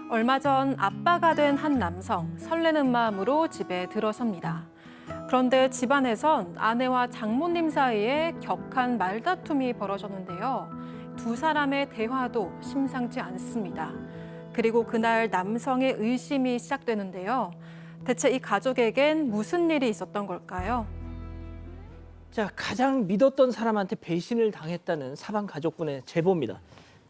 얼마 전 아빠가 된 한 남성, 설레는 마음으로 집에 들어섭니다. 그런데 집안에선 아내와 장모님 사이에 격한 말다툼이 벌어졌는데요. 두 사람의 대화도 심상치 않습니다. 그리고 그날 남성의 의심이 시작되는데요. 대체 이 가족에겐 무슨 일이 있었던 걸까요? 자, 가장 믿었던 사람한테 배신을 당했다는 사방 가족분의 제보입니다.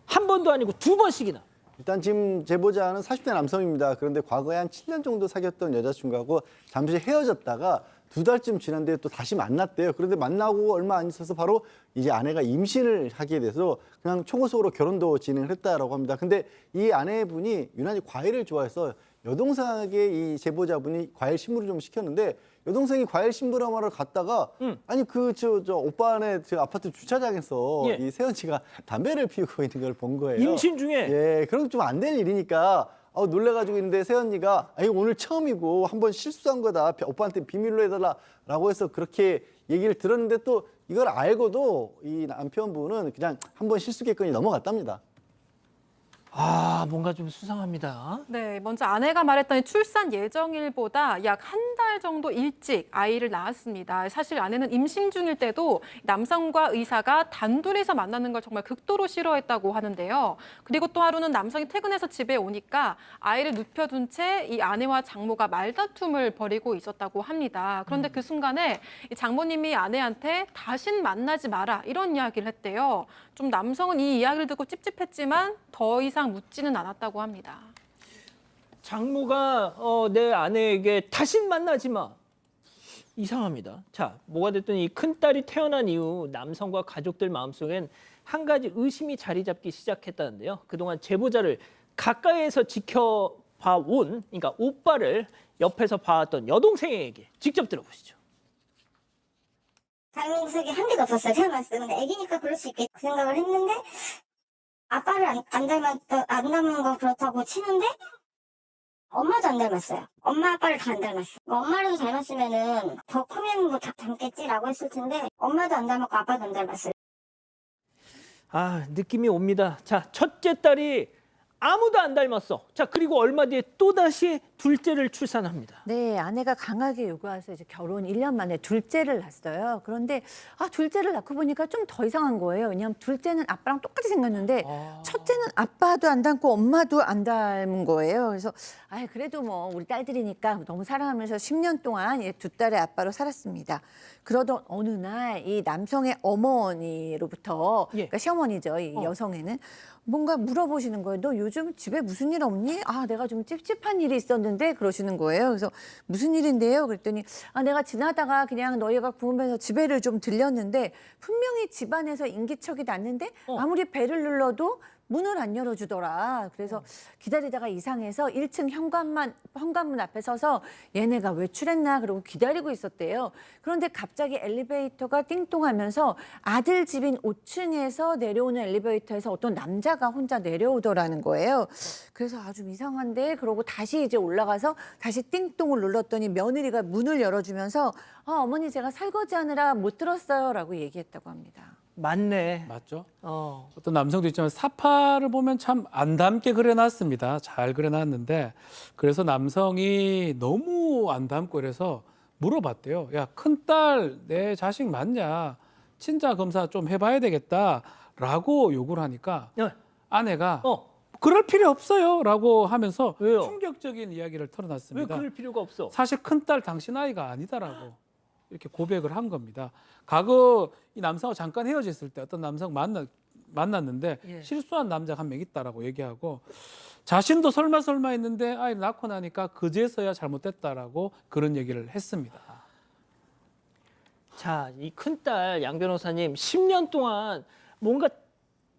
한 번도 아니고 두 번씩이나. 일단 지금 제보자는 40대 남성입니다. 그런데 과거에 한 7년 정도 사귀었던 여자친구하고 잠시 헤어졌다가 2달쯤 지났는데 또 다시 만났대요. 그런데 만나고 얼마 안 있어서 바로 이제 아내가 임신을 하게 돼서 그냥 초고속으로 결혼도 진행을 했다라고 합니다. 근데 이 아내분이 유난히 과일을 좋아해서 여동생에게 이 제보자분이 과일 신부를 좀 시켰는데 여동생이 과일 신부라마를 갔다가 아니 저 오빠네 저 아파트 주차장에서 예. 이 세연 씨가 담배를 피우고 있는 걸 본 거예요. 임신 중에. 예, 그럼 좀 안 될 일이니까 놀래가지고 있는데 세연이가 이거 오늘 처음이고 한번 실수한 거다. 오빠한테 비밀로 해달라라고 해서 그렇게 얘기를 들었는데 또 이걸 알고도 이 남편분은 그냥 한번 실수겠거니 넘어갔답니다. 아, 뭔가 좀 수상합니다. 네, 먼저 아내가 말했던 출산 예정일보다 약 한 달 정도 일찍 아이를 낳았습니다. 사실 아내는 임신 중일 때도 남성과 의사가 단둘이서 만나는 걸 정말 극도로 싫어했다고 하는데요. 그리고 또 하루는 남성이 퇴근해서 집에 오니까 아이를 눕혀둔 채 이 아내와 장모가 말다툼을 벌이고 있었다고 합니다. 그런데 그 순간에 이 장모님이 아내한테 다신 만나지 마라 이런 이야기를 했대요. 좀 남성은 이 이야기를 듣고 찝찝했지만 더 이상 묻지는 않았다고 합니다. 장모가 내 아내에게 다신 만나지 마. 이상합니다. 자, 뭐가 됐든 이 큰딸이 태어난 이후 남성과 가족들 마음속엔 한 가지 의심이 자리 잡기 시작했다는데요. 그동안 제보자를 가까이에서 지켜봐온, 그러니까 오빠를 옆에서 봐왔던 여동생에게 직접 들어보시죠. 당면색이 한 개도 없었어요. 태어났을 때. 근데 애기니까 그럴 수 있겠다 생각을 했는데 아빠를 안 닮은 거 그렇다고 치는데 엄마도 안 닮았어요. 엄마 아빠를 다 안 닮았어. 엄마라도 닮았으면은 더 크면 뭐 다 닮겠지라고 했을 텐데 엄마도 안 닮았고 아빠도 안 닮았어요. 아, 느낌이 옵니다. 자, 첫째 딸이 아무도 안 닮았어. 자, 그리고 얼마 뒤에 또다시 둘째를 출산합니다. 네, 아내가 강하게 요구해서 이제 결혼 1년 만에 둘째를 낳았어요. 그런데 둘째를 낳고 보니까 좀 더 이상한 거예요. 왜냐하면 둘째는 아빠랑 똑같이 생겼는데 첫째는 아빠도 안 닮고 엄마도 안 닮은 거예요. 그래서 그래도 뭐 우리 딸들이니까 너무 사랑하면서 10년 동안 두 딸의 아빠로 살았습니다. 그러던 어느 날 이 남성의 어머니로부터 예. 그러니까 시어머니죠. 이 여성에는 뭔가 물어보시는 거예요. 너 요즘 집에 무슨 일 없니? 내가 좀 찝찝한 일이 있었는데 그러시는 거예요. 그래서 무슨 일인데요? 그랬더니 내가 지나다가 그냥 너희가 구우면서 집에를 좀 들렸는데 분명히 집안에서 인기척이 났는데 아무리 배를 눌러도 문을 안 열어주더라. 그래서 기다리다가 이상해서 1층 현관문 앞에 서서 얘네가 외출했나 그러고 기다리고 있었대요. 그런데 갑자기 엘리베이터가 띵동하면서 아들 집인 5층에서 내려오는 엘리베이터에서 어떤 남자가 혼자 내려오더라는 거예요. 그래서 좀 이상한데 그러고 다시 이제 올라가서 다시 띵동을 눌렀더니 며느리가 문을 열어주면서 어머니 제가 설거지하느라 못 들었어요라고 얘기했다고 합니다. 맞네. 맞죠? 어. 어떤 남성도 있지만 사파를 보면 참 안 닮게 그려놨습니다. 잘 그려놨는데 그래서 남성이 너무 안 닮고 이래서 물어봤대요. 야, 큰딸 내 자식 맞냐? 친자 검사 좀 해봐야 되겠다라고 요구를 하니까 네. 아내가 그럴 필요 없어요라고 하면서 왜요? 충격적인 이야기를 왜 털어놨습니다. 그럴 필요가 없어? 사실 큰딸 당신 아이가 아니다라고 이렇게 고백을 한 겁니다. 과거 이 남성과 잠깐 헤어졌을 때 어떤 남성 만났는데 예. 실수한 남자가 한 명 있다라고 얘기하고 자신도 설마 했는데 아이를 낳고 나니까 그제서야 잘못됐다라고 그런 얘기를 했습니다. 자, 이 큰딸 양 변호사님 10년 동안 뭔가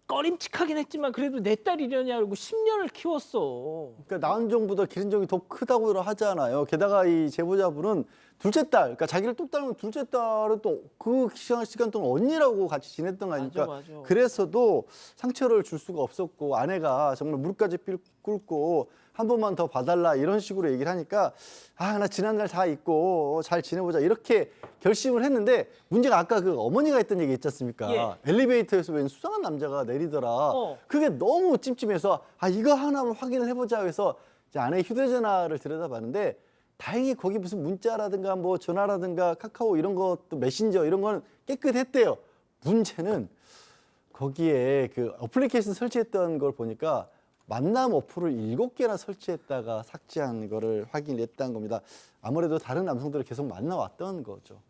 꺼림칙하긴 했지만 그래도 내 딸이려냐 그러고 10년을 키웠어. 그러니까 낳은 종보다 기른 종이 더 크다고 하잖아요. 게다가 이 제보자분은 둘째 딸, 그러니까 자기를 또 닮은 둘째 딸은 또 그 시간 동안 언니라고 같이 지냈던 거 아닙니까? 맞아. 그래서도 상처를 줄 수가 없었고 아내가 정말 무릎까지 꿇고 한 번만 더 봐달라 이런 식으로 얘기를 하니까 나 지난날 다 잊고 잘 지내보자 이렇게 결심을 했는데 문제가 아까 그 어머니가 했던 얘기 있지 않습니까? 예. 엘리베이터에서 웬 수상한 남자가 내리더라. 그게 너무 찜찜해서 이거 하나만 확인을 해보자 해서 이제 아내 휴대전화를 들여다봤는데 다행히 거기 무슨 문자라든가 뭐 전화라든가 카카오 이런 것도 메신저 이런 거는 깨끗했대요. 문제는 거기에 그 어플리케이션 설치했던 걸 보니까 만남 어플을 7개나 설치했다가 삭제한 거를 확인했다는 겁니다. 아무래도 다른 남성들을 계속 만나왔던 거죠.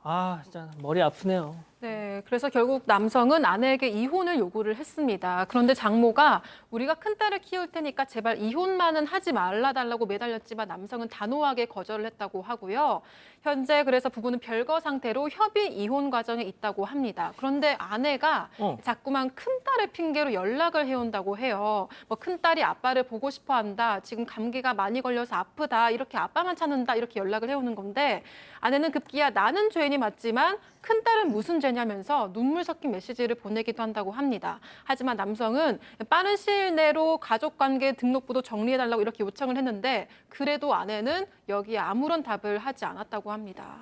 아, 진짜 머리 아프네요. 네, 그래서 결국 남성은 아내에게 이혼을 요구를 했습니다. 그런데 장모가 우리가 큰딸을 키울 테니까 제발 이혼만은 하지 말라달라고 매달렸지만 남성은 단호하게 거절을 했다고 하고요. 현재 그래서 부부는 별거 상태로 협의 이혼 과정에 있다고 합니다. 그런데 아내가 자꾸만 큰딸을 핑계로 연락을 해온다고 해요. 뭐 큰딸이 아빠를 보고 싶어 한다. 지금 감기가 많이 걸려서 아프다. 이렇게 아빠만 찾는다. 이렇게 연락을 해오는 건데 아내는 급기야 나는 죄인이 맞지만 큰딸은 무슨 죄냐면서 눈물 섞인 메시지를 보내기도 한다고 합니다. 하지만 남성은 빠른 시일 내로 가족관계 등록부도 정리해달라고 이렇게 요청을 했는데 그래도 아내는 여기에 아무런 답을 하지 않았다고 합니다.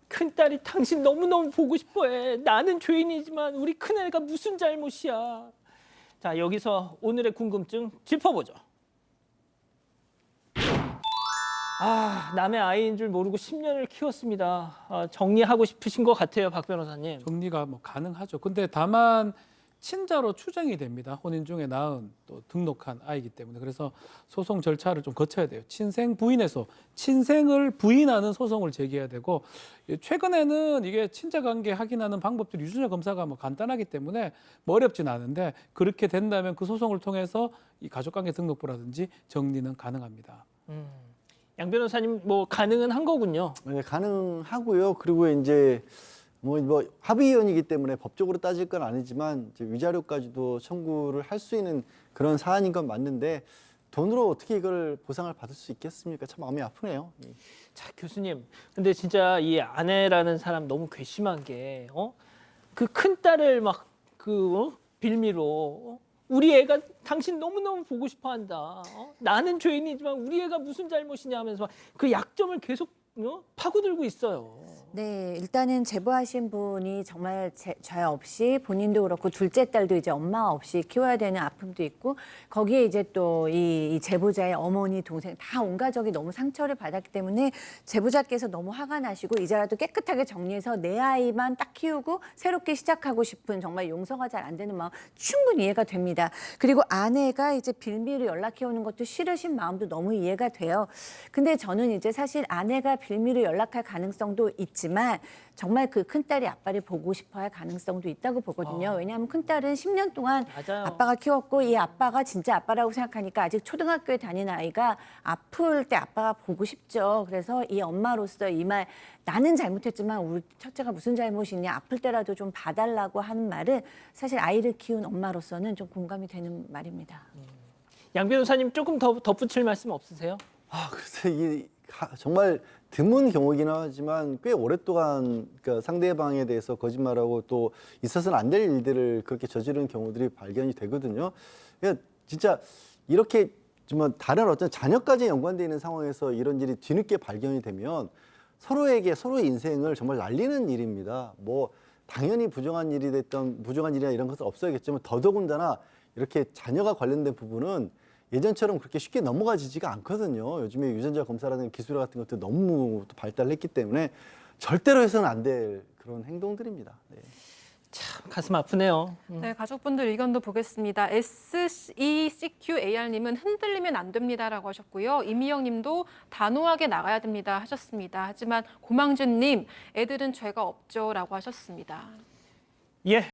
큰딸이 당신 너무너무 보고 싶어해. 나는 죄인이지만 우리 큰애가 무슨 잘못이야. 자, 여기서 오늘의 궁금증 짚어보죠. 남의 아이인 줄 모르고 10년을 키웠습니다. 정리하고 싶으신 것 같아요, 박 변호사님. 정리가 뭐 가능하죠. 근데 다만 친자로 추정이 됩니다. 혼인 중에 낳은 또 등록한 아이기 때문에. 그래서 소송 절차를 좀 거쳐야 돼요. 친생 부인에서 친생을 부인하는 소송을 제기해야 되고 최근에는 이게 친자 관계 확인하는 방법들이 유전자 검사가 뭐 간단하기 때문에 뭐 어렵진 않은데 그렇게 된다면 그 소송을 통해서 이 가족관계 등록부라든지 정리는 가능합니다. 양 변호사님 뭐 가능은 한 거군요. 네, 가능하고요. 그리고 이제 뭐 합의혼이기 때문에 법적으로 따질 건 아니지만 이제 위자료까지도 청구를 할 수 있는 그런 사안인 건 맞는데 돈으로 어떻게 이걸 보상을 받을 수 있겠습니까? 참 마음이 아프네요. 자, 교수님. 근데 진짜 이 아내라는 사람 너무 괘씸한 게 그 큰딸을 막 빌미로 우리 애가 당신 너무너무 보고 싶어 한다. 나는 죄인이지만 우리 애가 무슨 잘못이냐 하면서 그 약점을 계속 파고들고 있어요. 네, 일단은 제보하신 분이 정말 죄 없이 본인도 그렇고 둘째 딸도 이제 엄마 없이 키워야 되는 아픔도 있고 거기에 이제 또 이 제보자의 어머니, 동생 다 온 가족이 너무 상처를 받았기 때문에 제보자께서 너무 화가 나시고 이제라도 깨끗하게 정리해서 내 아이만 딱 키우고 새롭게 시작하고 싶은 정말 용서가 잘 안 되는 마음 충분히 이해가 됩니다. 그리고 아내가 이제 빌미로 연락해 오는 것도 싫으신 마음도 너무 이해가 돼요. 근데 저는 이제 사실 아내가 빌미로 연락할 가능성도 있지만 정말 그 큰딸이 아빠를 보고 싶어 할 가능성도 있다고 보거든요. 왜냐하면 큰딸은 10년 동안 맞아요. 아빠가 키웠고 이 아빠가 진짜 아빠라고 생각하니까 아직 초등학교에 다니는 아이가 아플 때 아빠가 보고 싶죠. 그래서 이 엄마로서 이 말 나는 잘못했지만 우리 첫째가 무슨 잘못이 있냐 아플 때라도 좀 봐달라고 하는 말은 사실 아이를 키운 엄마로서는 좀 공감이 되는 말입니다. 양 변호사님 조금 더 덧붙일 말씀 없으세요? 글쎄 이게 정말 드문 경우이긴 하지만 꽤 오랫동안 그러니까 상대방에 대해서 거짓말하고 또 있어서는 안 될 일들을 그렇게 저지르는 경우들이 발견이 되거든요. 그러니까 진짜 이렇게 정말 다른 어떤 자녀까지 연관되어 있는 상황에서 이런 일이 뒤늦게 발견이 되면 서로에게 서로의 인생을 정말 날리는 일입니다. 뭐 당연히 부정한 일이 됐던 부정한 일이나 이런 것은 없어야겠지만 더더군다나 이렇게 자녀가 관련된 부분은 예전처럼 그렇게 쉽게 넘어가지지가 않거든요. 요즘에 유전자 검사라는 기술 같은 것도 너무 발달했기 때문에 절대로 해서는 안 될 그런 행동들입니다. 네. 참 가슴 아프네요. 네, 가족분들 의견도 보겠습니다. SECQAR님은 흔들리면 안 됩니다라고 하셨고요. 이미영님도 단호하게 나가야 됩니다 하셨습니다. 하지만 고망준님, 애들은 죄가 없죠라고 하셨습니다. 예,